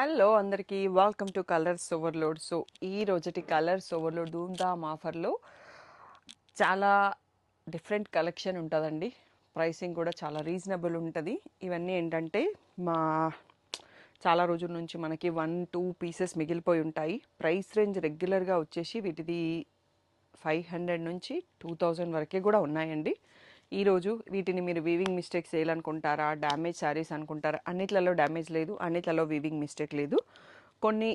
Hello అందరికీ welcome to colours overload. So ఈ రోజుటి కలర్స్ ఓవర్లోడ్ ధూమ్ధామ్ ఆఫర్లో చాలా డిఫరెంట్ కలెక్షన్ ఉంటుందండి. ప్రైసింగ్ కూడా చాలా రీజనబుల్ ఉంటుంది. ఇవన్నీ ఏంటంటే మా చాలా రోజుల నుంచి మనకి 1-2 పీసెస్ మిగిలిపోయి ఉంటాయి. ప్రైస్ రేంజ్ రెగ్యులర్గా వచ్చేసి వీటిది 500 నుంచి 2000 వరకే కూడా ఉన్నాయండి. ఈరోజు వీటిని మీరు వీవింగ్ మిస్టేక్స్ చేయాలనుకుంటారా, డ్యామేజ్ శారీస్ అనుకుంటారా? అన్నిట్లలో డ్యామేజ్ లేదు, అన్నిట్లలో వీవింగ్ మిస్టేక్ లేదు. కొన్ని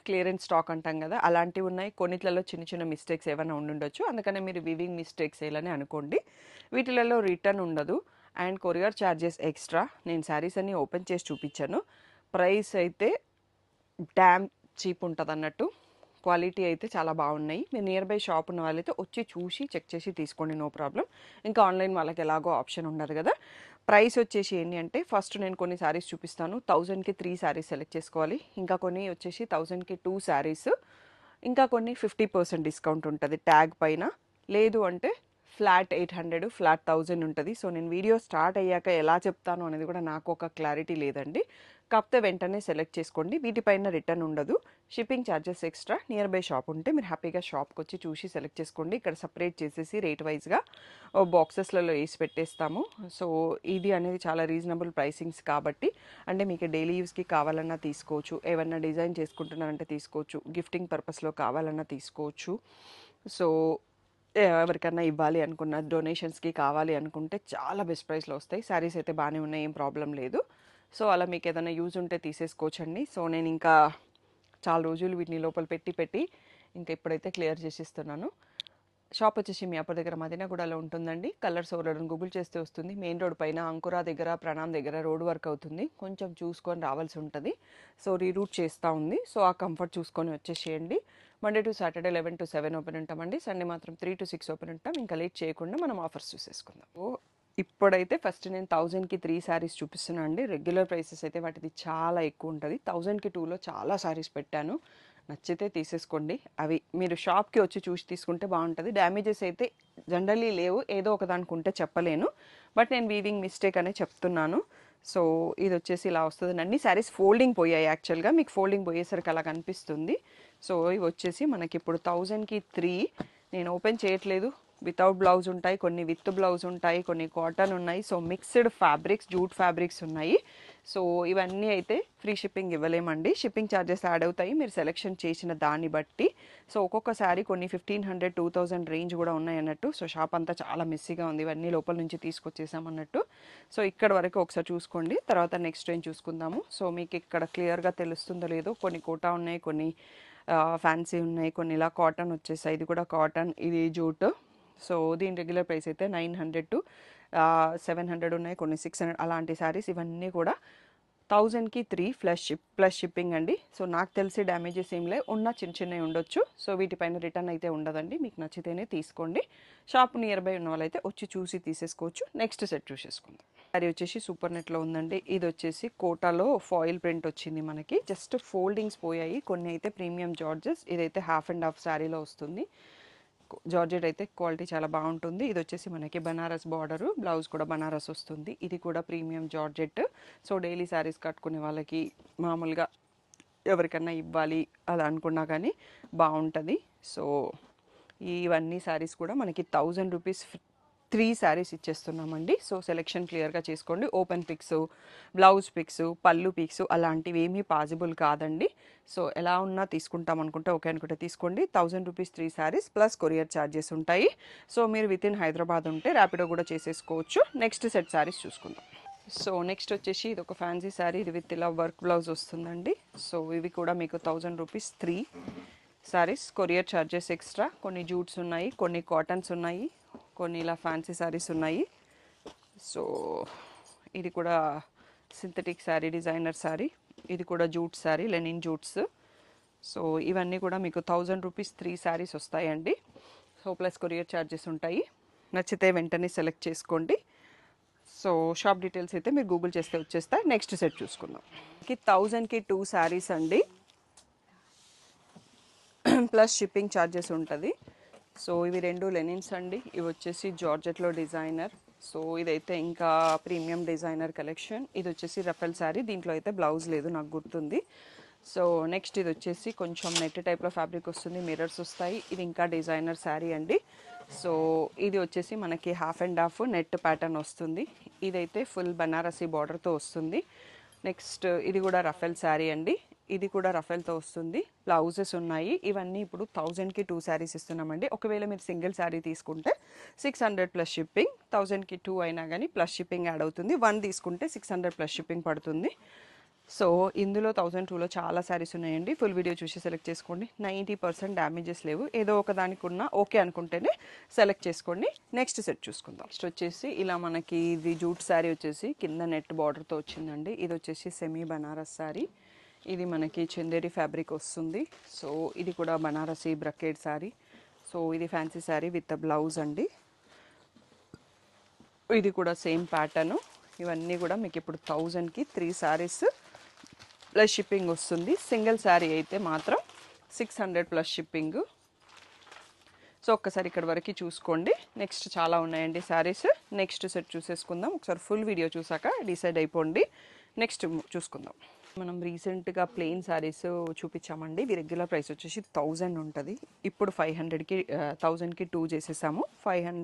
క్లియరెన్స్ స్టాక్ అంటాం కదా, అలాంటివి ఉన్నాయి. కొన్నిట్లలో చిన్న చిన్న మిస్టేక్స్ ఏమైనా ఉండుండొచ్చు, అందుకనే మీరు వీవింగ్ మిస్టేక్స్ వేయాలని అనుకోండి. వీటిలలో రిటర్న్ ఉండదు అండ్ కొరియర్ ఛార్జెస్ ఎక్స్ట్రా. నేను శారీస్ అన్ని ఓపెన్ చేసి చూపించాను. ప్రైస్ అయితే డ్యామ్ చీప్ ఉంటుంది అన్నట్టు. క్వాలిటీ అయితే చాలా బాగున్నాయి. మీరు నియర్ బై షాప్ ఉన్న వాళ్ళైతే వచ్చి చూసి చెక్ చేసి తీసుకోండి, నో ప్రాబ్లం. ఇంకా ఆన్లైన్ వాళ్ళకి ఎలాగో ఆప్షన్ ఉండదు కదా. ప్రైస్ వచ్చేసి ఏంటి అంటే, ఫస్ట్ నేను కొన్ని శారీస్ చూపిస్తాను. 1000కి 3 శారీస్ సెలెక్ట్ చేసుకోవాలి. ఇంకా కొన్ని వచ్చేసి 1000కి 2 శారీస్, ఇంకా కొన్ని 50% డిస్కౌంట్ ఉంటుంది ట్యాగ్ పైన. లేదు అంటే ఫ్లాట్ 800, ఫ్లాట్ 1000 ఉంటుంది. సో నేను వీడియో స్టార్ట్ అయ్యాక ఎలా చెప్తాను అనేది కూడా నాకు ఒక క్లారిటీ లేదండి. కాకపోతే వెంటనే సెలెక్ట్ చేసుకోండి. వీటిపైన రిటర్న్ ఉండదు, shipping charges extra. Near by shop ఉంటే మీరు హ్యాపీగా షాప్కి వచ్చి చూసి సెలెక్ట్ చేసుకోండి. ఇక్కడ సపరేట్ చేసేసి రేట్ వైజ్గా బాక్సెస్లలో వేసి పెట్టేస్తాము. సో ఇది అనేది చాలా రీజనబుల్ ప్రైసింగ్స్ కాబట్టి, అంటే మీకు డైలీ యూస్కి కావాలన్నా తీసుకోవచ్చు, ఏమన్నా డిజైన్ చేసుకుంటున్నారంటే తీసుకోవచ్చు, గిఫ్టింగ్ పర్పస్లో కావాలన్నా తీసుకోవచ్చు. సో ఎవరికన్నా ఇవ్వాలి అనుకున్న, డొనేషన్స్కి కావాలి అనుకుంటే చాలా బెస్ట్ ప్రైస్లో వస్తాయి. శారీస్ అయితే బాగానే ఉన్నాయి, ఏం ప్రాబ్లం లేదు. సో అలా మీకు ఏదైనా యూజ్ ఉంటే తీసేసుకోవచ్చండి. సో నేను ఇంకా చాలా రోజులు వీటిని లోపల పెట్టి ఇంకా ఇప్పుడైతే క్లియర్ చేసిస్తున్నాను. షాప్ వచ్చేసి మీ అప్పటి దగ్గర మదీనాగూడలో ఉంటుందండి. కలర్స్ ఓవర్లోడ్ గూగుల్ చేస్తే వస్తుంది. మెయిన్ రోడ్ పైన అంకురా దగ్గర, ప్రణామ్ దగ్గర రోడ్ వర్క్ అవుతుంది, కొంచెం చూసుకొని రావాల్సి ఉంటుంది. సో రీరూట్ చేస్తూ ఉంది. సో ఆ కంఫర్ట్ చూసుకొని వచ్చేసేయండి. Monday to Saturday 11 to 7 open ఉంటామండి. సండే మాత్రం 3 to 6 ఓపెన్ ఉంటాం. ఇంకా లేట్ చేయకుండా మనం ఆఫర్స్ చూసేసుకుందాం. ఇప్పుడైతే ఫస్ట్ నేను 1000కి 3 శారీస్ చూపిస్తున్నాను అండి. రెగ్యులర్ ప్రైసెస్ అయితే వాటిది చాలా ఎక్కువ ఉంటుంది. 1000కి 2లో చాలా శారీస్ పెట్టాను. నచ్చితే తీసేసుకోండి. అవి మీరు షాప్కి వచ్చి చూసి తీసుకుంటే బాగుంటుంది. డ్యామేజెస్ అయితే జనరల్లీ లేవు, ఏదో ఒక దానికి ఉంటే చెప్పలేను, బట్ నేను వీవింగ్ మిస్టేక్ అనే చెప్తున్నాను. సో ఇది వచ్చేసి ఇలా వస్తుంది. అన్ని శారీస్ ఫోల్డింగ్ పోయాయి యాక్చువల్గా, మీకు ఫోల్డింగ్ పోయేసరికి అలా కనిపిస్తుంది. సో ఇవి వచ్చేసి మనకి ఇప్పుడు 1000కి 3. నేను ఓపెన్ చేయట్లేదు. వితౌట్ బ్లౌజ్ ఉంటాయి, కొన్ని విత్ బ్లౌజ్ ఉంటాయి, కొన్ని కాటన్ ఉన్నాయి. So mixed fabrics, jute fabrics ఉన్నాయి. సో ఇవన్నీ అయితే ఫ్రీ షిప్పింగ్ ఇవ్వలేమండి, షిప్పింగ్ ఛార్జెస్ యాడ్ అవుతాయి మీరు సెలెక్షన్ చేసిన దాన్ని బట్టి. సో ఒక్కొక్క శారీ కొన్ని 1500, 2000 రేంజ్ కూడా ఉన్నాయి అన్నట్టు. సో షాప్ అంతా చాలా మెస్సీగా ఉంది, ఇవన్నీ లోపల నుంచి తీసుకొచ్చేసాం అన్నట్టు. సో ఇక్కడ వరకు ఒకసారి చూసుకోండి, తర్వాత నెక్స్ట్ రేంజ్ చూసుకుందాము. సో మీకు ఇక్కడ క్లియర్గా తెలుస్తుందో లేదో, కొన్ని కోటా ఉన్నాయి, కొన్ని ఫ్యాన్సీ ఉన్నాయి, కొన్ని ఇలా కాటన్ వచ్చేసాయి. ఇది కూడా కాటన్, ఇది జూట్. సో దీని రెగ్యులర్ ప్రైస్ అయితే 900 to 700 ఉన్నాయి, కొన్ని 600. అలాంటి శారీస్ ఇవన్నీ కూడా 1000కి 3 ప్లస్ షిప్పింగ్ అండి. సో నాకు తెలిసి డ్యామేజెస్ ఏం లేవు, ఉన్న చిన్న చిన్నవి ఉండొచ్చు. సో వీటిపైన రిటర్న్ అయితే ఉండదండి, మీకు నచ్చితేనే తీసుకోండి. షాప్ నియర్ బై ఉన్న వాళ్ళైతే వచ్చి చూసి తీసేసుకోవచ్చు. Next set చూసేసుకుందాం. శారీ వచ్చేసి సూపర్ నెట్లో ఉందండి. ఇది వచ్చేసి కోటాలో ఫాయిల్ ప్రింట్ వచ్చింది మనకి, జస్ట్ ఫోల్డింగ్స్ పోయాయి. కొన్ని అయితే ప్రీమియం జార్జెస్, ఇదైతే హాఫ్ అండ్ హాఫ్ శారీలో వస్తుంది. జార్జెట్ అయితే క్వాలిటీ చాలా బాగుంటుంది. ఇది వచ్చేసి మనకి బనారస్ బార్డరు, బ్లౌజ్ కూడా బనారస్ వస్తుంది. ఇది కూడా premium georgette. So daily saris కట్టుకునే వాళ్ళకి, మామూలుగా ఎవరికన్నా ఇవ్వాలి అలా అనుకున్నా కానీ బాగుంటుంది. సో ఇవన్నీ శారీస్ కూడా మనకి 1000 రూపీస్ 3 శారీస్ ఇచ్చేస్తున్నామండి. సో సెలెక్షన్ క్లియర్గా చేసుకోండి. ఓపెన్ పిక్స్, బ్లౌజ్ పిక్స్, పళ్ళు పిక్స్ అలాంటివి ఏమీ పాసిబుల్ కాదండి. సో ఎలా ఉన్నా తీసుకుంటాం అనుకుంటే ఓకే అనుకుంటే తీసుకోండి. 1000 rupees 3 saris plus courier charges ఉంటాయి. సో మీరు విత్ ఇన్ హైదరాబాద్ ఉంటే ర్యాపిడో కూడా చేసేసుకోవచ్చు. నెక్స్ట్ సెట్ శారీస్ చూసుకుందాం. సో నెక్స్ట్ వచ్చేసి ఇది ఒక ఫ్యాన్సీ శారీ, ఇది విత్ ఇలా వర్క్ బ్లౌజ్ వస్తుందండి. సో ఇవి కూడా మీకు 1000 rupees 3 saris, courier charges extra. కొన్ని జూట్స్ ఉన్నాయి, కొన్ని కాటన్స్ ఉన్నాయి, కొన్ని ఇలా ఫ్యాన్సీ శారీస్ ఉన్నాయి. సో ఇది కూడా సింథటిక్ శారీ, డిజైనర్ శారీ. ఇది కూడా జూట్ శారీ, లెనిన్ జూట్స్. సో ఇవన్నీ కూడా మీకు 1000 రూపీస్ 3 శారీస్ వస్తాయండి. సో ప్లస్ కొరియర్ ఛార్జెస్ ఉంటాయి. నచ్చితే వెంటనే సెలెక్ట్ చేసుకోండి. సో షాప్ డీటెయిల్స్ అయితే మీరు గూగుల్ చేస్తే వచ్చేస్తాయి. నెక్స్ట్ సెట్ చూసుకుందాం. 1000కి 2 శారీస్ అండి, ప్లస్ షిప్పింగ్ ఛార్జెస్ ఉంటుంది. సో ఇవి రెండు లెనిన్స్ అండి. ఇవి వచ్చేసి జార్జెట్లో డిజైనర్. సో ఇదైతే ఇంకా ప్రీమియం డిజైనర్ కలెక్షన్. ఇది వచ్చేసి రఫెల్ శారీ, దీంట్లో అయితే బ్లౌజ్ లేదు నాకు గుర్తుంది. సో నెక్స్ట్ ఇది వచ్చేసి కొంచెం నెట్ టైప్లో ఫ్యాబ్రిక్ వస్తుంది, మిర్రర్స్ వస్తాయి. ఇది ఇంకా డిజైనర్ శారీ అండి. సో ఇది వచ్చేసి మనకి half and half net pattern వస్తుంది. ఇదైతే ఫుల్ బనారసీ బార్డర్తో వస్తుంది. నెక్స్ట్ ఇది కూడా రఫెల్ శారీ అండి. ఇది కూడా రఫెల్తో వస్తుంది. బ్లౌజెస్ ఉన్నాయి. ఇవన్నీ ఇప్పుడు 1000కి 2 శారీస్ ఇస్తున్నామండి. ఒకవేళ మీరు సింగిల్ శారీ తీసుకుంటే 600 ప్లస్ షిప్పింగ్, 1000కి 2 అయినా కానీ ప్లస్ షిప్పింగ్ యాడ్ అవుతుంది. 1 తీసుకుంటే 600 ప్లస్ షిప్పింగ్ పడుతుంది. సో ఇందులో 1002లో చాలా శారీస్ ఉన్నాయండి. ఫుల్ వీడియో చూసి సెలెక్ట్ చేసుకోండి. 90% డ్యామేజెస్ లేవు. ఏదో ఒక దానికి ఉన్న ఓకే అనుకుంటేనే సెలెక్ట్ చేసుకోండి. నెక్స్ట్ సెట్ చూసుకుందాం. నెక్స్ట్ వచ్చేసి ఇలా మనకి ఇది జూట్ శారీ వచ్చేసి కింద నెట్ బార్డర్తో వచ్చిందండి. ఇది వచ్చేసి సెమీ బనారస్ శారీ. ఇది మనకి చందేరి ఫ్యాబ్రిక్ వస్తుంది. సో ఇది కూడా బనారసి బ్రకెట్ శారీ. సో ఇది ఫ్యాన్సీ శారీ విత్ బ్లౌజ్ అండి. ఇది కూడా సేమ్ ప్యాటర్న్. ఇవన్నీ కూడా మీకు ఇప్పుడు 1000కి 3 శారీస్ ప్లస్ షిప్పింగ్ వస్తుంది. సింగిల్ శారీ అయితే మాత్రం 600 ప్లస్ షిప్పింగ్. సో ఒక్కసారి ఇక్కడ వరకు చూసుకోండి. నెక్స్ట్ చాలా ఉన్నాయండి శారీస్. నెక్స్ట్ సెట్ చూసేసుకుందాం. ఒకసారి ఫుల్ వీడియో చూసాక డిసైడ్ అయిపోండి. నెక్స్ట్ చూసుకుందాం. మనం రీసెంట్గా ప్లెయిన్ శారీస్ చూపించామండి. ఇవి రెగ్యులర్ ప్రైస్ వచ్చేసి 1000 ఉంటుంది. ఇప్పుడు 500కి 1000కి 2 చేసేసాము. 500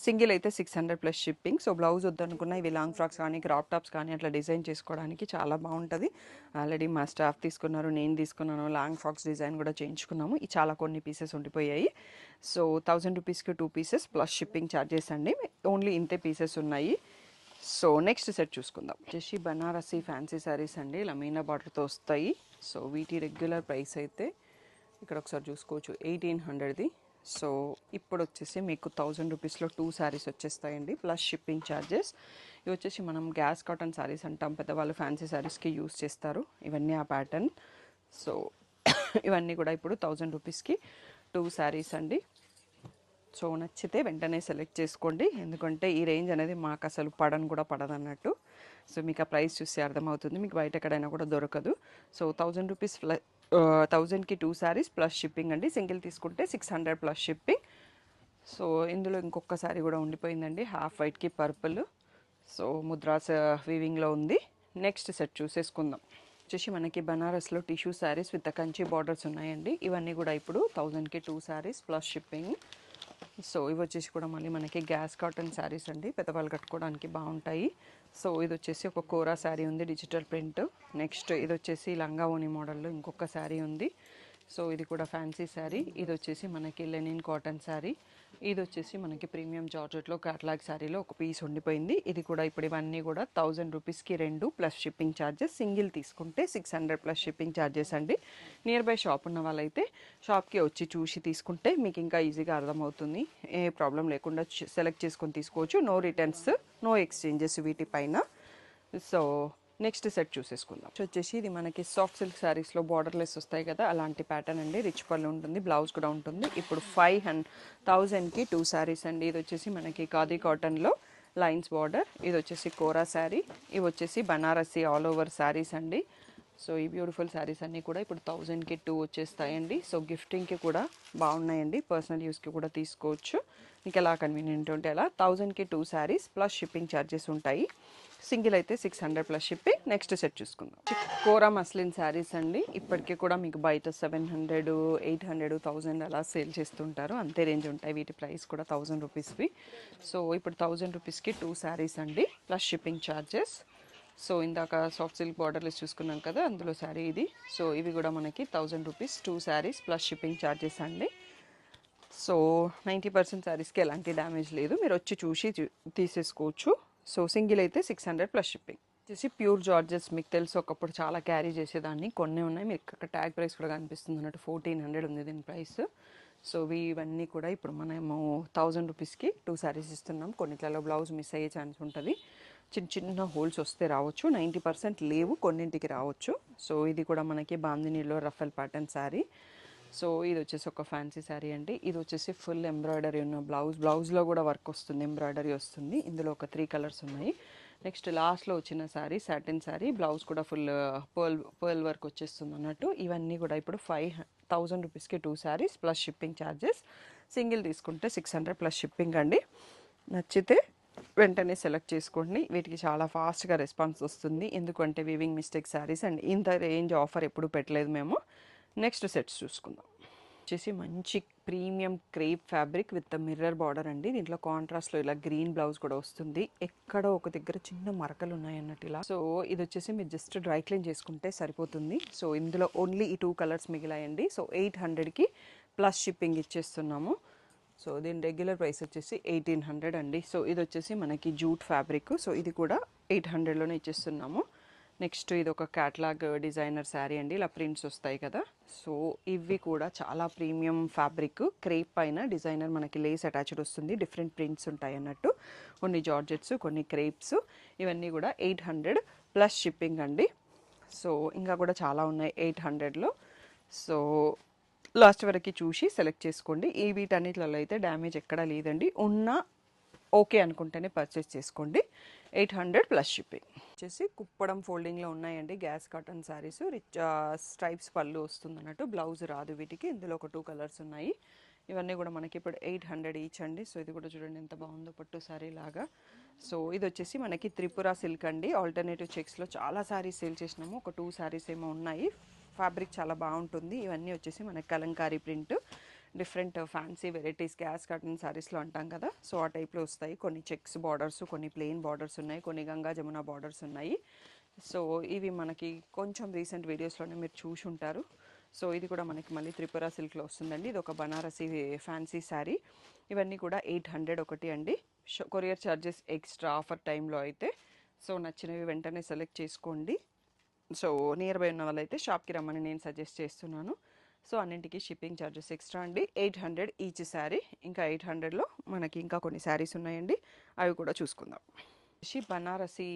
సింగిల్ అయితే 600 ప్లస్ షిప్పింగ్. సో బ్లౌజ్ వద్దనుకున్న ఇవి లాంగ్ ఫ్రాక్స్ కానీ క్రాప్ టాప్స్ కానీ అట్లా డిజైన్ చేసుకోవడానికి చాలా బాగుంటుంది. ఆల్రెడీ మా స్టాఫ్ తీసుకున్నారు, నేను తీసుకున్నాను. లాంగ్ ఫ్రాక్స్ డిజైన్ కూడా చేయించుకున్నాము. ఈ చాలా కొన్ని పీసెస్ ఉండిపోయాయి. సో 1000 రూపీస్కి 2 పీసెస్ ప్లస్ షిప్పింగ్ ఛార్జెస్ అండి. ఓన్లీ ఇంతే పీసెస్ ఉన్నాయి. సో నెక్స్ట్ సెట్ చూసుకుందాం. వచ్చేసి బనారసి ఫ్యాన్సీ శారీస్ అండి. ఇలా మీనా బార్డర్తో వస్తాయి. సో వీటి రెగ్యులర్ ప్రైస్ అయితే ఇక్కడ ఒకసారి చూసుకోవచ్చు 1800ది. సో ఇప్పుడు వచ్చేసి మీకు 1000 రూపీస్లో 2 శారీస్ వచ్చేస్తాయండి ప్లస్ షిప్పింగ్ ఛార్జెస్. ఇవి వచ్చేసి మనం గ్యాస్ కాటన్ శారీస్ అంటాం, పెద్దవాళ్ళు ఫ్యాన్సీ శారీస్కి యూస్ చేస్తారు. ఇవన్నీ ఆ ప్యాటర్న్. సో ఇవన్నీ కూడా ఇప్పుడు 1000 రూపీస్కి 2 శారీస్ అండి. సో నచ్చితే వెంటనే సెలెక్ట్ చేసుకోండి. ఎందుకంటే ఈ రేంజ్ అనేది మాకు అసలు కూడా పడదన్నట్టు. సో మీకు ఆ ప్రైస్ చూస్తే అర్థమవుతుంది. మీకు బయట ఎక్కడైనా కూడా దొరకదు. సో 1000 రూపీస్ 1000కి 2 శారీస్ ప్లస్ షిప్పింగ్ అండి. సింగిల్ తీసుకుంటే 600 ప్లస్ షిప్పింగ్. సో ఇందులో ఇంకొక శారీ కూడా ఉండిపోయిందండి, హాఫ్ వైట్కి పర్పుల్. సో ముద్రాస్ వీవింగ్లో ఉంది. నెక్స్ట్ సెట్ చూసేసుకుందాం. వచ్చేసి మనకి బనారస్లో tissue saris with Kanchi borders ఉన్నాయండి. ఇవన్నీ కూడా ఇప్పుడు 1000కి 2 శారీస్ ప్లస్ షిప్పింగ్. సో ఇవి వచ్చేసి కూడా మళ్ళీ మనకి గ్యాస్ కాటన్ శారీస్ అండి, పెద్దవాళ్ళు కట్టుకోవడానికి బాగుంటాయి. సో ఇది వచ్చేసి ఒక కోరా శారీ ఉంది డిజిటల్ ప్రింట్. నెక్స్ట్ ఇది వచ్చేసి లంగా ఓని మోడల్లో ఇంకొక శారీ ఉంది. సో ఇది కూడా ఫ్యాన్సీ శారీ. ఇది వచ్చేసి మనకి లెనిన్ కాటన్ శారీ. ఇది వచ్చేసి మనకి ప్రీమియం జార్జెట్లో క్యాట్లాగ్ శారీలో ఒక పీస్ ఉండిపోయింది. ఇది కూడా ఇప్పుడు ఇవన్నీ కూడా 1000 రూపీస్కి 2 ప్లస్ షిప్పింగ్ ఛార్జెస్. సింగిల్ తీసుకుంటే 600 ప్లస్ షిప్పింగ్ ఛార్జెస్ అండి. నియర్ బై షాప్ ఉన్న వాళ్ళైతే షాప్కి వచ్చి చూసి తీసుకుంటే మీకు ఇంకా ఈజీగా అర్థమవుతుంది. ఏ ప్రాబ్లం లేకుండా సెలెక్ట్ చేసుకొని తీసుకోవచ్చు. నో రిటర్న్స్, నో ఎక్స్చేంజెస్ వీటిపైన. సో నెక్స్ట్ సెట్ చూసేసుకుందాం. వచ్చేసి ఇది మనకి సాఫ్ట్ సిల్క్ శారీస్లో బార్డర్లెస్ వస్తాయి కదా, అలాంటి ప్యాటర్న్ అండి. రిచ్ పళ్ళు ఉంటుంది, బ్లౌజ్ కూడా ఉంటుంది. ఇప్పుడు 1000కి 2 శారీస్ అండి. ఇది వచ్చేసి మనకి ఖాదీ కాటన్లో లైన్స్ బార్డర్. ఇది వచ్చేసి కోరా శారీ. ఇవి వచ్చేసి బనారసి ఆల్ ఓవర్ శారీస్ అండి. సో ఈ బ్యూటిఫుల్ శారీస్ అన్నీ కూడా ఇప్పుడు 1000కి 2 వచ్చేస్తాయండి. సో గిఫ్టింగ్కి కూడా బాగున్నాయండి, పర్సనల్ యూస్కి కూడా తీసుకోవచ్చు. మీకు ఎలా కన్వీనియంట్ ఉంటే అలా. 1000కి 2 శారీస్ ప్లస్ షిప్పింగ్ ఛార్జెస్ ఉంటాయి. సింగిల్ అయితే 600 ప్లస్ షిప్పింగ్. నెక్స్ట్ సెట్ చూసుకుందాం. కోరా మస్లిన్ శారీస్ అండి. ఇప్పటికీ కూడా మీకు బయట 700, 800, 1000 అలా సేల్ చేస్తుంటారు. అంతే రేంజ్ ఉంటాయి. వీటి ప్రైస్ కూడా 1000 రూపీస్వి. సో ఇప్పుడు 1000 రూపీస్కి 2 శారీస్ అండి ప్లస్ షిప్పింగ్ ఛార్జెస్. సో ఇందాక సాఫ్ట్ సిల్క్ బార్డర్లెస్ చూసుకున్నాం కదా, అందులో శారీ ఇది. సో ఇవి కూడా మనకి 1000 rupees 2 saris plus shipping charges అండి. సో 90% శారీస్కి ఎలాంటి డ్యామేజ్ లేదు, మీరు వచ్చి చూసి తీసేసుకోవచ్చు. సో సింగిల్ అయితే 600 ప్లస్ షిప్పింగ్. వచ్చేసి ప్యూర్ జార్జెస్. మీకు తెలుసు ఒకప్పుడు చాలా క్యారీ చేసేదాన్ని, కొన్ని ఉన్నాయి. మీకు ఇక్కడ ట్యాగ్ ప్రైస్ కూడా కనిపిస్తుంది అన్నట్టు 1400 ఉంది దీని ప్రైస్. సో ఇవన్నీ కూడా ఇప్పుడు మనము 1000 రూపీస్కి 2 శారీస్ ఇస్తున్నాం. కొన్నిట్లలో బ్లౌజ్ మిస్ అయ్యే ఛాన్స్ ఉంటుంది, చిన్న చిన్న హోల్స్ వస్తే రావచ్చు. 90% లేవు, కొన్నింటికి రావచ్చు. సో ఇది కూడా మనకి బాందినీలో రఫల్ ప్యాటర్న్ శారీ. సో ఇది వచ్చేసి ఒక ఫ్యాన్సీ శారీ అండి. ఇది వచ్చేసి ఫుల్ ఎంబ్రాయిడరీ ఉన్న బ్లౌజ్లో కూడా వర్క్ వస్తుంది, ఎంబ్రాయిడరీ వస్తుంది. ఇందులో ఒక 3 కలర్స్ ఉన్నాయి. నెక్స్ట్ లాస్ట్లో వచ్చిన శారీ సాటిన్ శారీ, బ్లౌజ్ కూడా ఫుల్ పర్ల్ వర్క్ వచ్చేస్తుంది అన్నట్టు. ఇవన్నీ కూడా ఇప్పుడు 1000 రూపీస్కి 2 saris plus shipping charges. Single తీసుకుంటే 600 ప్లస్ షిప్పింగ్ అండి. నచ్చితే వెంటనే సెలెక్ట్ చేసుకోండి. వీటికి చాలా ఫాస్ట్గా రెస్పాన్స్ వస్తుంది, ఎందుకంటే వీవింగ్ మిస్టేక్ శారీస్ అండ్ ఇంత రేంజ్ ఆఫర్ ఎప్పుడు పెట్టలేదు మేము. నెక్స్ట్ సెట్స్ చూసుకుందాం. వచ్చేసి మంచి premium crepe fabric with mirror border అండి. దీంట్లో కాంట్రాస్ట్లో ఇలా గ్రీన్ బ్లౌజ్ కూడా వస్తుంది. ఎక్కడో ఒక దగ్గర చిన్న మరకలు ఉన్నాయి అన్నట్టు ఇలా. సో ఇది వచ్చేసి మీరు జస్ట్ డ్రై క్లీన్ చేసుకుంటే సరిపోతుంది. సో ఇందులో ఓన్లీ ఈ 2 కలర్స్ మిగిలాయండి. సో 800కి ప్లస్ షిప్పింగ్ ఇచ్చేస్తున్నాము. సో దీని రెగ్యులర్ ప్రైస్ వచ్చేసి 1800 అండి. సో ఇది వచ్చేసి మనకి జూట్ ఫ్యాబ్రిక్. సో ఇది కూడా 800లోనే ఇచ్చేస్తున్నాము. నెక్స్ట్ ఇది ఒక క్యాట్లాగ్ డిజైనర్ శారీ అండి, ఇలా ప్రింట్స్ వస్తాయి కదా. సో ఇవి కూడా చాలా ప్రీమియం ఫ్యాబ్రిక్, క్రేప్ పైన డిజైనర్ మనకి లేస్ అటాచ్డ్ వస్తుంది, డిఫరెంట్ ప్రింట్స్ ఉంటాయి అన్నట్టు. కొన్ని జార్జెట్స్, కొన్ని క్రేప్స్, ఇవన్నీ కూడా 800 ప్లస్ షిప్పింగ్ అండి. సో ఇంకా కూడా చాలా ఉన్నాయి 800లో. సో లాస్ట్ వరకు చూసి సెలెక్ట్ చేసుకోండి. ఈ వీటన్నిటిలో అయితే డ్యామేజ్ ఎక్కడా లేదండి. ఉన్న ఓకే అనుకుంటేనే పర్చేస్ చేసుకోండి. 800 ప్లస్ షిప్పింగ్. వచ్చేసి కుప్పడం ఫోల్డింగ్లో ఉన్నాయండి gas cotton saris. Rich stripes పళ్ళు వస్తుంది అన్నట్టు, బ్లౌజ్ రాదు వీటికి. ఇందులో ఒక 2 కలర్స్ ఉన్నాయి. ఇవన్నీ కూడా మనకి ఇప్పుడు 800 ఈచ్ అండి. సో ఇది కూడా చూడండి ఎంత బాగుందో, పట్టు శారీ లాగా. సో ఇది వచ్చేసి మనకి త్రిపుర సిల్క్ అండి. ఆల్టర్నేటివ్ చెక్స్లో చాలా శారీస్ సేల్ చేసినాము, ఒక 2 శారీస్ ఏమో ఉన్నాయి. ఫ్యాబ్రిక్ చాలా బాగుంటుంది. ఇవన్నీ వచ్చేసి మనకి Kalamkari print, different fancy varieties gas cotton శారీస్లో అంటాం కదా. సో ఆ టైప్లో వస్తాయి. కొన్ని చెక్స్ బార్డర్స్, కొన్ని ప్లెయిన్ బార్డర్స్ ఉన్నాయి, కొన్ని గంగా జమున బార్డర్స్ ఉన్నాయి. సో ఇవి మనకి కొంచెం రీసెంట్ వీడియోస్లోనే మీరు చూసి ఉంటారు. సో ఇది కూడా మనకి మళ్ళీ త్రిపుర సిల్క్లో వస్తుందండి. ఇది ఒక బనారసీ ఫ్యాన్సీ శారీ. ఇవన్నీ కూడా 800 ఒకటి అండి. కొరియర్ ఛార్జెస్ ఎక్స్ట్రా ఆఫర్ టైంలో అయితే. సో నచ్చినవి వెంటనే సెలెక్ట్ చేసుకోండి. సో నియర్ బై ఉన్న వాళ్ళైతే షాప్కి రమ్మని నేను సజెస్ట్ చేస్తున్నాను. సో అన్నింటికి షిప్పింగ్ ఛార్జెస్ ఎక్స్ట్రా అండి. 800 ఈచ్ శారీ. ఇంకా 800లో మనకి ఇంకా కొన్ని శారీస్ ఉన్నాయండి, అవి కూడా చూసుకుందాం. బనారసీ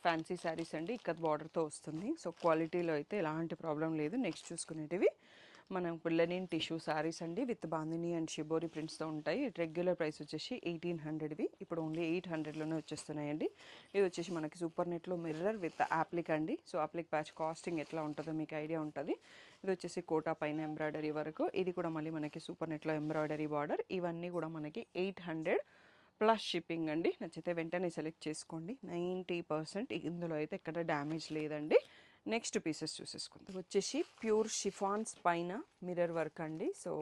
ఫ్యాన్సీ శారీస్ అండి, ఇక్కత్ బార్డర్తో వస్తుంది. సో క్వాలిటీలో అయితే ఎలాంటి ప్రాబ్లం లేదు. నెక్స్ట్ చూసుకునేటివి మనం లెనిన్ టిష్యూ శారీస్ అండి, విత్ బాందిని అండ్ షిబోరి ప్రింట్స్తో ఉంటాయి. రెగ్యులర్ ప్రైస్ వచ్చేసి 1800వి ఇప్పుడు ఓన్లీ 800లోనే వచ్చేస్తున్నాయండి. ఇది వచ్చేసి మనకి సూపర్ నెట్లో మిర్రర్ విత్ యాప్లిక్ అండి. సో అప్లిక్ ప్యాచ్ కాస్టింగ్ ఎట్లా ఉంటుందో మీకు ఐడియా ఉంటుంది. ఇది వచ్చేసి కోటా పైన ఎంబ్రాయిడరీ వరకు. ఇది కూడా మళ్ళీ మనకి సూపర్ నెట్లో ఎంబ్రాయిడరీ బార్డర్. ఇవన్నీ కూడా మనకి 800 ప్లస్ షిప్పింగ్ అండి. నచ్చితే వెంటనే సెలెక్ట్ చేసుకోండి. 90% ఇందులో అయితే ఎక్కడ డ్యామేజ్ లేదండి. నెక్స్ట్ పీసెస్ చూసేసుకుందాం. వచ్చేసి ప్యూర్ షిఫాన్స్ పైన మిర్రర్ వర్క్ అండి. సో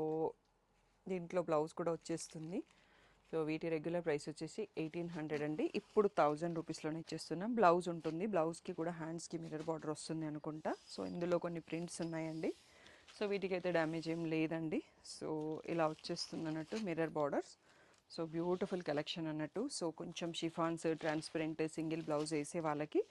దీంట్లో బ్లౌజ్ కూడా వచ్చేస్తుంది. సో వీటి రెగ్యులర్ ప్రైస్ వచ్చేసి 1800 అండి. ఇప్పుడు 1000 రూపీస్లోనే ఇచ్చేస్తున్నాం. బ్లౌజ్ ఉంటుంది, బ్లౌజ్కి కూడా హ్యాండ్స్కి మిర్రర్ బార్డర్ వస్తుంది అనుకుంటా. సో ఇందులో కొన్ని ప్రింట్స్ ఉన్నాయండి. సో వీటికైతే డ్యామేజ్ ఏం లేదండి. సో ఇలా వచ్చేస్తుంది అన్నట్టు mirror borders. So beautiful collection అన్నట్టు. సో కొంచెం షిఫాన్స్, ట్రాన్స్పరెంట్ సింగిల్ బ్లౌజ్ వేసే వాళ్ళకి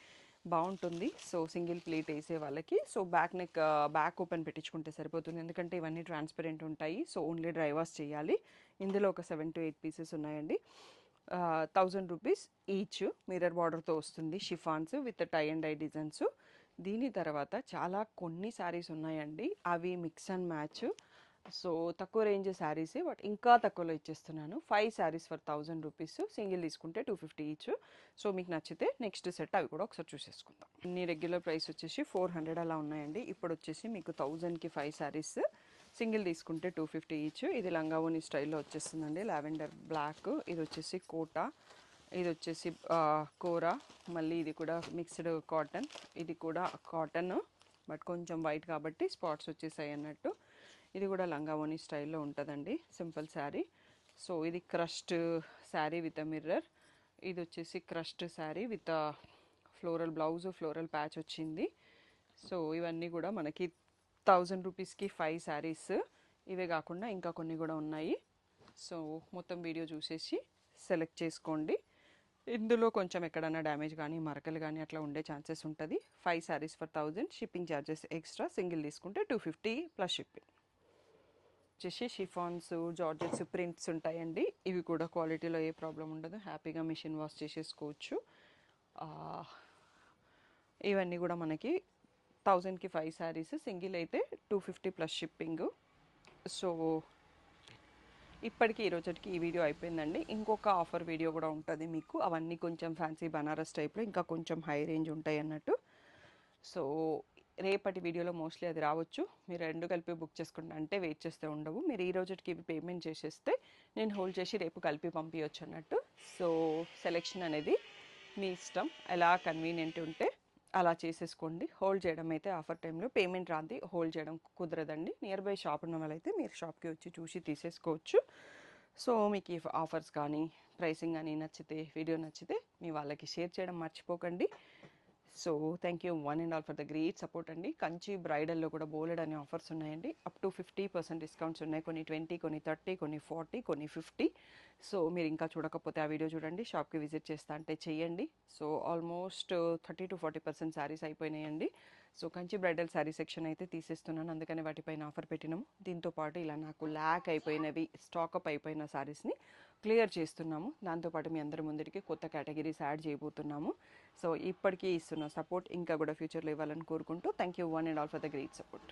బాగుంటుంది. సో సింగిల్ ప్లేట్ వేసే వాళ్ళకి. So back neck, back open పెట్టించుకుంటే సరిపోతుంది, ఎందుకంటే ఇవన్నీ ట్రాన్స్పరెంట్ ఉంటాయి. సో ఓన్లీ డ్రై వాష్ చేయాలి. ఇందులో ఒక 7 to 8 పీసెస్ ఉన్నాయండి. 1000 రూపీస్ ఈచ్. మిర్రర్ బార్డర్తో వస్తుంది, chiffons with tie and dye designs. దీని తర్వాత చాలా కొన్ని శారీస్ ఉన్నాయండి, అవి మిక్స్ అండ్ మ్యాచ్. సో తక్కువ రేంజ్ శారీసే, బట్ ఇంకా తక్కువలో ఇచ్చేస్తున్నాను. 5 శారీస్ ఫర్ 1000 రూపీస్. సింగిల్ తీసుకుంటే 250 ఈచ్. సో మీకు నచ్చితే నెక్స్ట్ సెట్ అవి కూడా ఒకసారి చూసేసుకుందాం. ఇన్ని రెగ్యులర్ ప్రైస్ వచ్చేసి 400 అలా ఉన్నాయండి. ఇప్పుడు వచ్చేసి మీకు 1000కి 5 శారీస్. సింగిల్ తీసుకుంటే 250 ఈచ్. ఇది లంగావోని స్టైల్లో వచ్చేస్తుందండి, లావెండర్ బ్లాక్. ఇది వచ్చేసి కోటా, ఇది వచ్చేసి కోరా, మళ్ళీ ఇది కూడా మిక్స్డ్ కాటన్. ఇది కూడా కాటన్ బట్ కొంచెం వైట్ కాబట్టి స్పాట్స్ వచ్చేసాయి అన్నట్టు. ఇది కూడా లంగావోని స్టైల్లో ఉంటుందండి, సింపుల్ శారీ. సో ఇది క్రస్ట్ శారీ విత్ మిర్రర్. ఇది వచ్చేసి crust sari with floral blouse, floral patch వచ్చింది. సో ఇవన్నీ కూడా మనకి 1000 రూపీస్కి 5 శారీస్. ఇవే కాకుండా ఇంకా కొన్ని కూడా ఉన్నాయి. సో మొత్తం వీడియో చూసేసి సెలెక్ట్ చేసుకోండి. ఇందులో కొంచెం ఎక్కడన్నా డ్యామేజ్ కానీ మరకలు కానీ అట్లా ఉండే ఛాన్సెస్ ఉంటుంది. 5 saris for 1000. Shipping charges extra. Single తీసుకుంటే 250 ప్లస్ షిప్పింగ్. వచ్చేసి షిఫాన్స్, జార్జెట్స్ ప్రింట్స్ ఉంటాయండి. ఇవి కూడా క్వాలిటీలో ఏ ప్రాబ్లం ఉండదు, హ్యాపీగా మిషన్ వాష్ చేసేసుకోవచ్చు. ఇవన్నీ కూడా మనకి 1000కి 5 శారీస్. సింగిల్ అయితే 250 ప్లస్ షిప్పింగ్. సో ఇప్పటికి ఈరోజుకి ఈ వీడియో అయిపోయిందండి. ఇంకొక ఆఫర్ వీడియో కూడా ఉంటుంది మీకు. అవన్నీ కొంచెం ఫ్యాన్సీ బనారస్ టైప్లో ఇంకా కొంచెం హై రేంజ్ ఉంటాయి అన్నట్టు. సో రేపటి వీడియోలో మోస్ట్లీ అది రావచ్చు. మీరు రెండు కలిపి బుక్ చేసుకుంటే అంటే వెయిట్ చేస్తే ఉండవు. మీరు ఈ రోజుకి పేమెంట్ చేసేస్తే నేను హోల్డ్ చేసి రేపు కలిపి పంపించవచ్చు అన్నట్టు. సో సెలెక్షన్ అనేది మీ ఇష్టం, ఎలా కన్వీనియంట్ ఉంటే అలా చేసేసుకోండి. హోల్డ్ చేయడం అయితే ఆఫర్ టైంలో పేమెంట్ రాంది హోల్డ్ చేయడం కుదరదండి. నియర్ బై షాప్ ఉన్న వాళ్ళైతే మీరు షాప్కి వచ్చి చూసి తీసేసుకోవచ్చు. సో మీకు ఈ ఆఫర్స్ కానీ ప్రైసింగ్ కానీ నచ్చితే, వీడియో నచ్చితే మీ వాళ్ళకి షేర్ చేయడం మర్చిపోకండి. So thank you one and all for the great support అండి. కంచి బ్రైడల్లో కూడా బోలెడ్ అనే ఆఫర్స్ ఉన్నాయండి. అప్ టు 50% డిస్కౌంట్స్ ఉన్నాయి. కొన్ని 20, కొన్ని 30, కొన్ని 40, కొన్ని 50. సో మీరు ఇంకా చూడకపోతే ఆ వీడియో చూడండి. షాప్కి విజిట్ చేస్తా అంటే చెయ్యండి. సో ఆల్మోస్ట్ 30 to 40% శారీస్ అయిపోయినాయండి. So Kanchi bridal sari section అయితే తీసేస్తున్నాను, అందుకని వాటిపైన ఆఫర్ పెట్టినాము. దీంతోపాటు ఇలా నాకు ల్యాక్ అయిపోయినవి, స్టాకప్ అయిపోయిన శారీస్ని క్లియర్ చేస్తున్నాము. దాంతోపాటు మీ అందరి ముందరికి కొత్త కేటగిరీస్ యాడ్ చేయబోతున్నాము. సో ఇప్పటికీ ఇస్తున్న సపోర్ట్ ఇంకా కూడా ఫ్యూచర్లో ఇవ్వాలని కోరుకుంటూ thank you one and all for the great support.